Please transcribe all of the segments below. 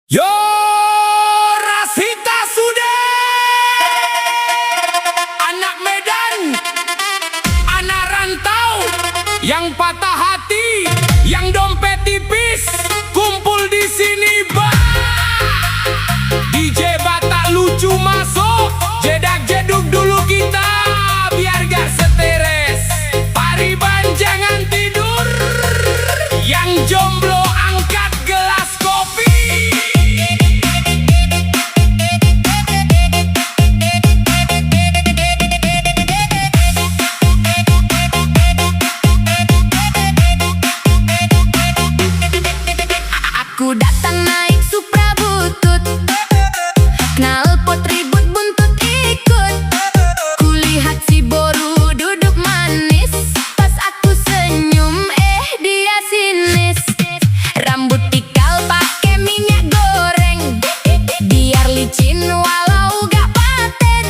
Yo Rasita Sude, anak Medan, anak rantau, yang patah hati, yang dompet tipis, kumpul di sini DJ Batak lucu masuk, jedak jeduk dulu kita, biar gak stres. Pariban jangan tidur, yang jomblo angkat gelas kopi. Aku datang naik Supra butut, knalpot ribut buntut ikut. Kulihat si Boru duduk manis, pas aku senyum dia sinis. Rambut ikal pake minyak goreng, biar licin walau gak paten.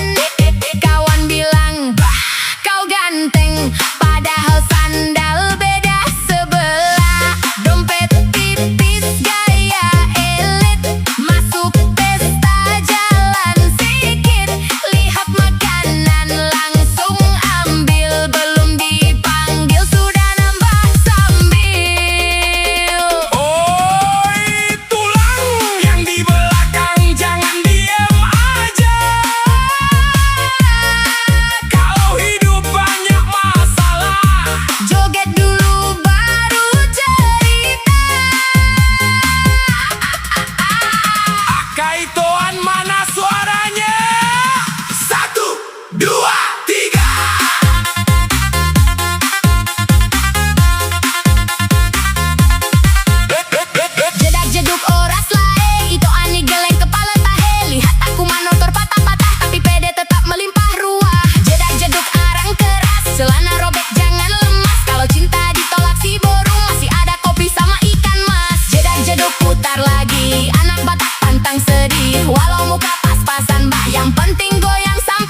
Kawan bilang, bah kau ganteng, padahal sandal beda sebelah. Dompet tipis gaya elit, masuk pesta jalan sikit. Lihat makanan langsung ambil, belum dipanggil sudah nambah sambil. Oi tulang yang di belakang jangan diem aja. Kalau hidup banyak masalah, Joget dulu baru cerita. Akaitoan mana suaranya? 1, 2, 3. Jedak jeduk oras lae, itu ani geleng kepala tahe. Lihat aku manotor patah-patah, tapi pede tetap melimpah ruah. Jedak jeduk arang keras, celana robek jangan lemas. Kalau cinta ditolak si Boru, masih ada kopi sama ikan mas. Jedak jeduk putar lagi, anak Batak pantang sedih. Walau muka pas-pasan bah, yang penting goyang sampai